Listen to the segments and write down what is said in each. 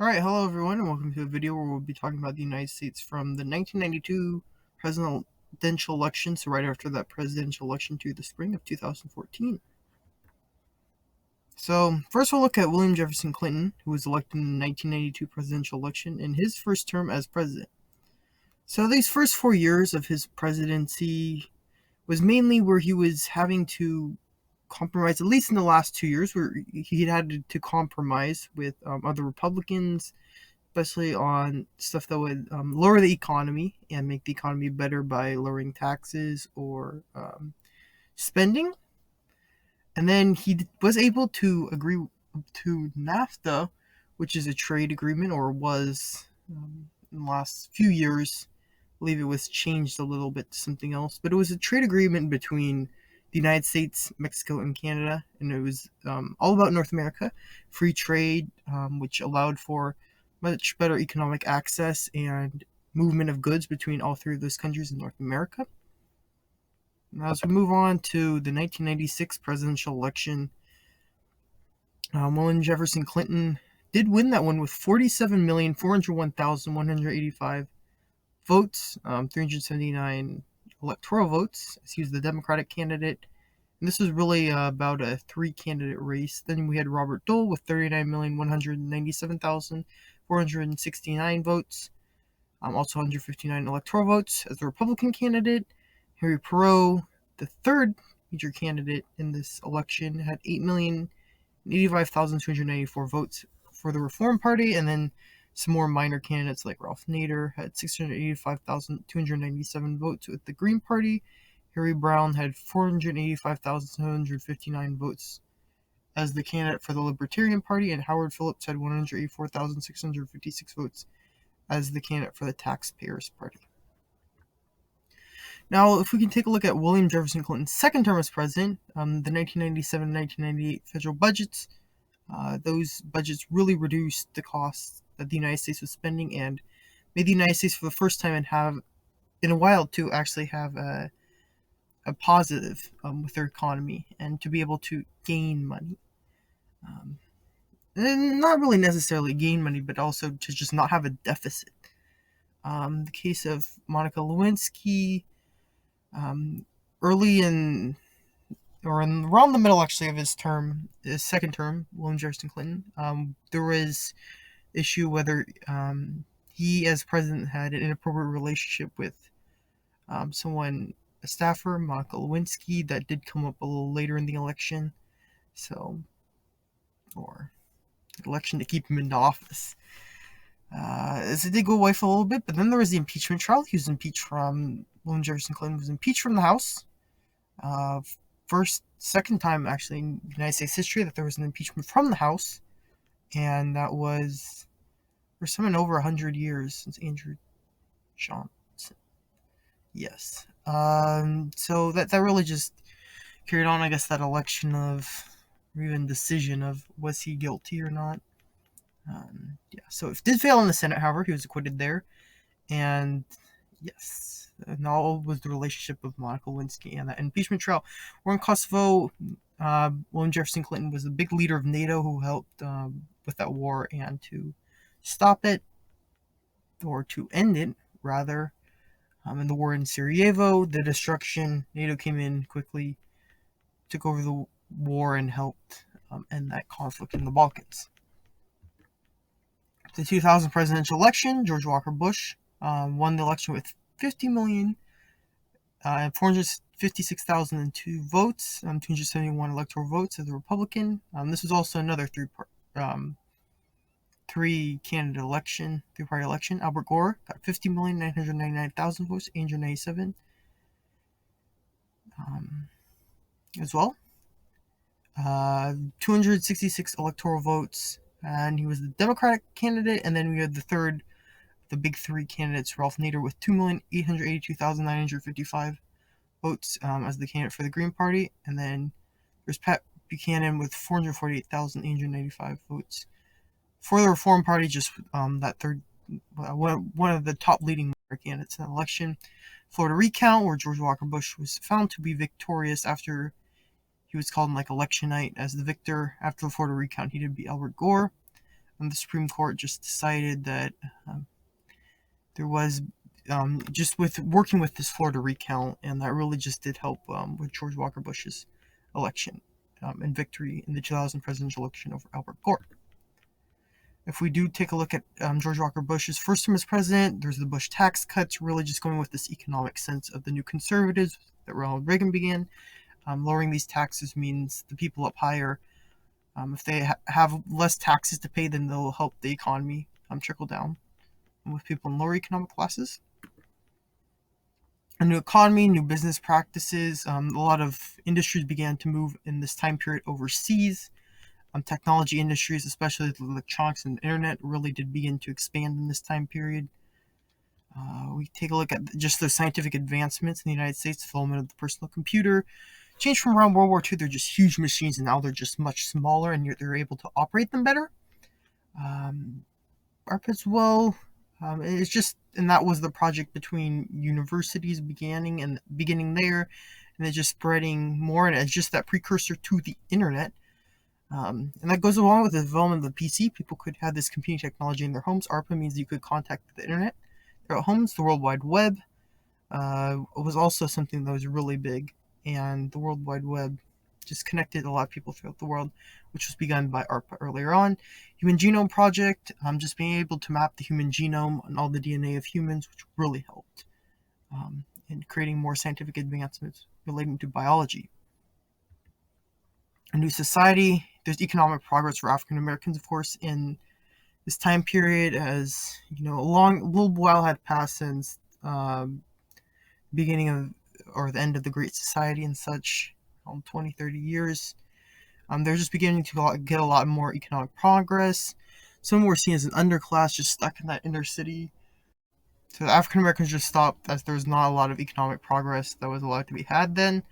Alright, hello everyone, and welcome to a video where we'll be talking about the United States from the 1992 presidential election, so right after that presidential election to the spring of 2014. So, first we'll look at William Jefferson Clinton, who was elected in the 1992 presidential election in his first term as president. So, these first 4 years of his presidency was mainly where he was having to compromise, at least in the last 2 years, where he had to compromise with other Republicans, especially on stuff that would lower the economy and make the economy better by lowering taxes or spending. And then he was able to agree to NAFTA, which is a trade agreement, or was in the last few years. I believe it was changed a little bit to something else, but it was a trade agreement between the United States, Mexico, and Canada, and it was all about North America, free trade, which allowed for much better economic access and movement of goods between all three of those countries in North America. Now, as we move on to the 1996 presidential election, William Jefferson Clinton did win that one with 47,401,185 votes, 379 electoral votes. He was the Democratic candidate. And this was really about a three-candidate race. Then we had Robert Dole with 39,197,469 votes, also 159 electoral votes as the Republican candidate. Harry Perot, the third major candidate in this election, had 8,085,294 votes for the Reform Party, and then some more minor candidates like Ralph Nader had 685,297 votes with the Green Party. Harry Brown had 485,759 votes as the candidate for the Libertarian Party, and Howard Phillips had 184,656 votes as the candidate for the Taxpayers Party. Now, if we can take a look at William Jefferson Clinton's second term as president, the 1997-1998 federal budgets, those budgets really reduced the costs that the United States was spending and made the United States for the first time in a while to actually have a positive with their economy and to be able to gain money. And not really necessarily gain money, but also to just not have a deficit. The case of Monica Lewinsky, early in, or in around the middle actually of his second term, William Jefferson Clinton, there was issue whether he as president had an inappropriate relationship with a staffer, Monica Lewinsky, that did come up a little later in the election, or election to keep him into office. As it did go away for a little bit, but then there was the impeachment trial. William Jefferson Clinton was impeached from the House. Second time actually in United States history that there was an impeachment from the House, and that was for someone over 100 years since Andrew Johnson. Yes. So that really just carried on, I guess, that election or even decision of was he guilty or not. So it did fail in the Senate, however, he was acquitted there. And yes, and all was the relationship of Monica Lewinsky and that impeachment trial. War in Kosovo, William Jefferson Clinton was a big leader of NATO who helped with that war and to stop it, or to end it, rather. In the war in Sarajevo, the destruction, NATO came in quickly, took over the war, and helped end that conflict in the Balkans. The 2000 presidential election, George Walker Bush won the election with 50,456,002 votes, 271 electoral votes as a Republican. This was also another three-candidate election, three-party election. Albert Gore got 50,999,000 votes, 897 as well. 266 electoral votes, and he was the Democratic candidate. And then we had the big three candidates, Ralph Nader with 2,882,955 votes as the candidate for the Green Party. And then there's Pat Buchanan with 448,895 votes for the Reform Party, just that third, one of the top leading candidates in the election. Florida recount, where George Walker Bush was found to be victorious after he was called on election night as the victor. After the Florida recount, he did beat Albert Gore. And the Supreme Court just decided that there was just with working with this Florida recount, and that really just did help with George Walker Bush's election and victory in the 2000 presidential election over Albert Gore. If we do take a look at George Walker Bush's first term as president, there's the Bush tax cuts, really just going with this economic sense of the new conservatives that Ronald Reagan began. Lowering these taxes means the people up higher, if they have less taxes to pay, then they'll help the economy trickle down with people in lower economic classes. A new economy, new business practices. A lot of industries began to move in this time period overseas. Technology industries, especially the electronics and the internet, really did begin to expand in this time period. We take a look at just the scientific advancements in the United States, development of the personal computer. Changed from around World War II, they're just huge machines, and now they're just much smaller, and they're able to operate them better. ARP as well. It's just, and that was the project between universities beginning there, and then just spreading more, and it's just that precursor to the internet. And that goes along with the development of the PC. People could have this computing technology in their homes. ARPA means you could contact the internet. Their homes, the World Wide Web, was also something that was really big. And the World Wide Web just connected a lot of people throughout the world, which was begun by ARPA earlier on. Human Genome Project, just being able to map the human genome and all the DNA of humans, which really helped in creating more scientific advancements relating to biology. A new society, there's economic progress for African Americans, of course, in this time period, as a little while had passed since beginning of or the end of the Great Society and such, 20, 30 years. They're just beginning to get a lot more economic progress. Some were seen as an underclass, just stuck in that inner city. So the African Americans just stopped, as there was not a lot of economic progress that was allowed to be had then.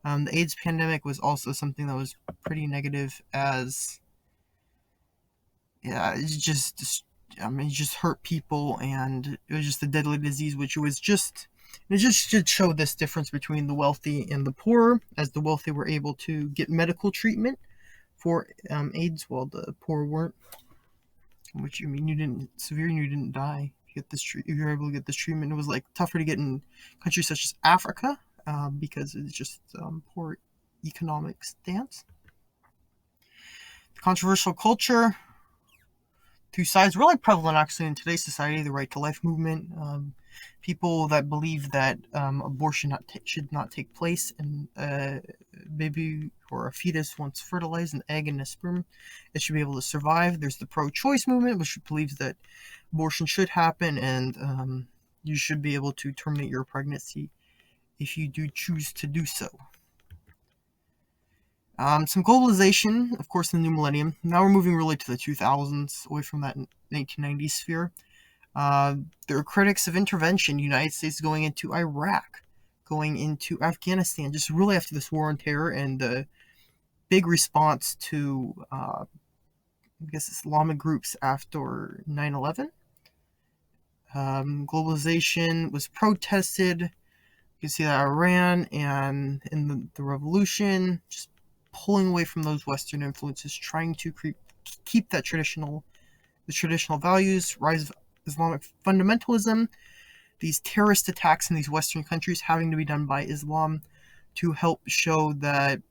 The AIDS pandemic was also something that was pretty negative, as it just hurt people, and it was just a deadly disease, which should show this difference between the wealthy and the poor, as the wealthy were able to get medical treatment for AIDS, while the poor weren't. Which, you didn't die. If you were able to get this treatment, it was tougher to get in countries such as Africa, because it's just poor economic stance. Controversial culture. Two sides really prevalent actually in today's society: the right to life movement, people that believe that abortion should not take place, and a baby or a fetus, once fertilized, an egg and a sperm, it should be able to survive. There's the pro-choice movement, which believes that abortion should happen, and you should be able to terminate your pregnancy if you do choose to do so. Some globalization, of course, in the new millennium. Now we're moving really to the 2000s, away from that 1990s sphere. There are critics of intervention, the United States going into Iraq, going into Afghanistan, just really after this war on terror and the big response to, Islamic groups after 9/11. Globalization was protested. You can see that Iran and in the revolution, just pulling away from those Western influences, trying to keep the traditional values, rise of Islamic fundamentalism, these terrorist attacks in these Western countries having to be done by Islam to help show that,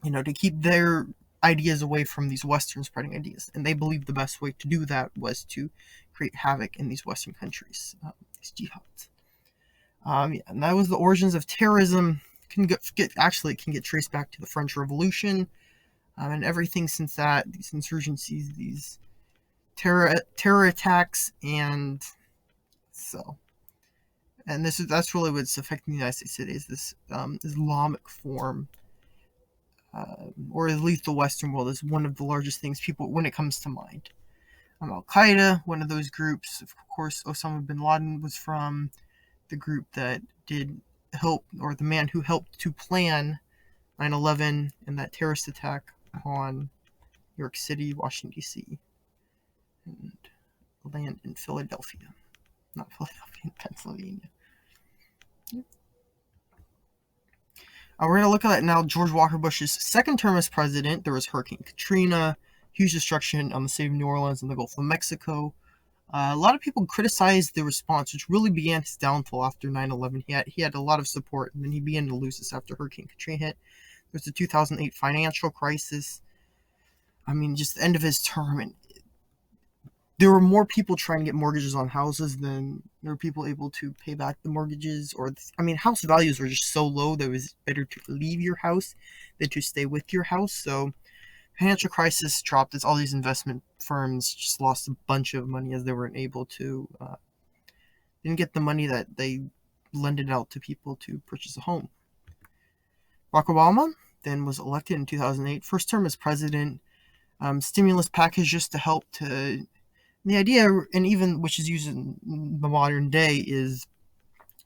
to keep their ideas away from these Western spreading ideas. And they believed the best way to do that was to create havoc in these Western countries, these jihads. And that was the origins of terrorism. Can get traced back to the French Revolution, and everything since that. These insurgencies, these terror attacks, and that's really what's affecting the United States today, is this Islamic form, or at least the Western world is one of the largest things when it comes to mind. Al Qaeda, one of those groups. Of course, Osama bin Laden was from the group that did help, or the man who helped to plan 9/11 and that terrorist attack on New York City, Washington, D.C., and land in Philadelphia. Not Philadelphia, in Pennsylvania. We're going to look at now George Walker Bush's second term as president. There was Hurricane Katrina, huge destruction on the city of New Orleans and the Gulf of Mexico. A lot of people criticized the response, which really began his downfall after 9/11. He had a lot of support, and then he began to lose this after Hurricane Katrina hit. There's the 2008 financial crisis. I mean, just the end of his term, and there were more people trying to get mortgages on houses than there were people able to pay back the mortgages. I mean, house values were just so low that it was better to leave your house than to stay with your house. So financial crisis dropped as all these investment firms just lost a bunch of money as they weren't able to didn't get the money that they lended out to people to purchase a home. Barack Obama then was elected in 2008, first term as president. Stimulus package just to help to the idea, and even which is used in the modern day, is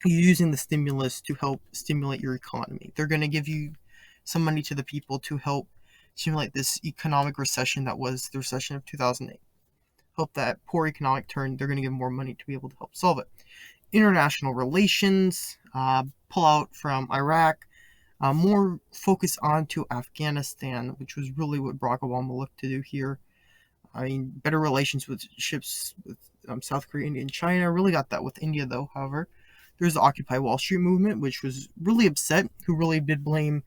using the stimulus to help stimulate your economy. They're going to give you some money to the people to help stimulate this economic recession that was the recession of 2008. Hope that poor economic turn, they're going to give more money to be able to help solve it. International relations, pull out from Iraq, more focus onto Afghanistan, which was really what Barack Obama looked to do here. I mean, better relations with ships with South Korea, India, and China. Really got that with India, though, however. There's the Occupy Wall Street movement, which was really upset, who really did blame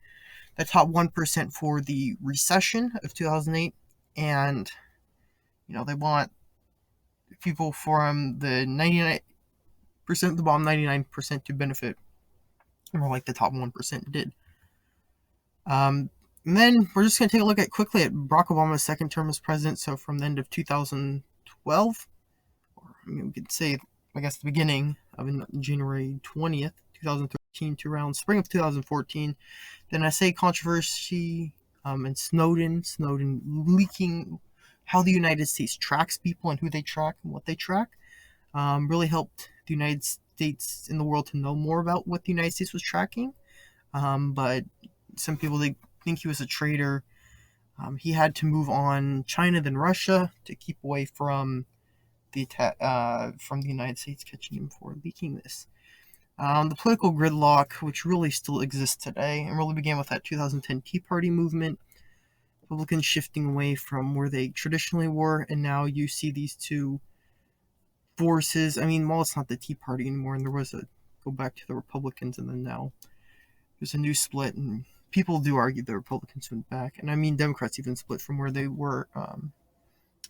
the top 1% for the recession of 2008. And, they want people from the 99% of the bottom 99% to benefit more like the top 1% did. And then we're just going to take a look quickly at Barack Obama's second term as president. So from the end of 2012, or we could say, I guess, the beginning of January 20th, 2013 to around spring of 2014. Then NSA controversy and Snowden leaking how the United States tracks people and who they track and what they track. Really helped the United States in the world to know more about what the United States was tracking. But some people, they think he was a traitor. He had to move on China, then Russia, to keep away from the United States catching him for leaking this. The political gridlock, which really still exists today, and really began with that 2010 Tea Party movement. Republicans shifting away from where they traditionally were, and now you see these two forces. I mean, well, it's not the Tea Party anymore, and there was go back to the Republicans, and then now there's a new split, and people do argue the Republicans went back, and I mean Democrats even split from where they were.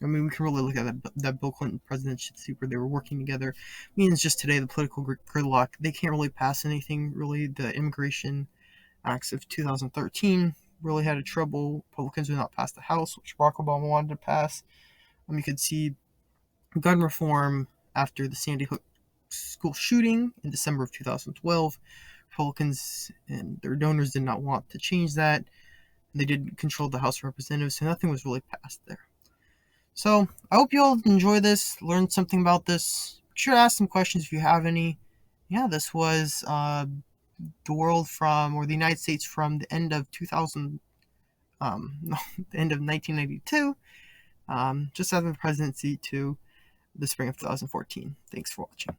I mean, we can really look at that Bill Clinton presidency where they were working together. It means just today the political gridlock, they can't really pass anything. Really, the Immigration Acts of 2013 really had a trouble. Republicans would not pass the House, which Barack Obama wanted to pass. You could see gun reform after the Sandy Hook school shooting in December of 2012. Republicans and their donors did not want to change that. They did control the House of Representatives, so nothing was really passed there. So I hope you all enjoy this, learned something about this. Be sure to ask some questions if you have any. Yeah, this was the world or the United States from the end of 2000, the end of 1992, just after the presidency, to the spring of 2014. Thanks for watching.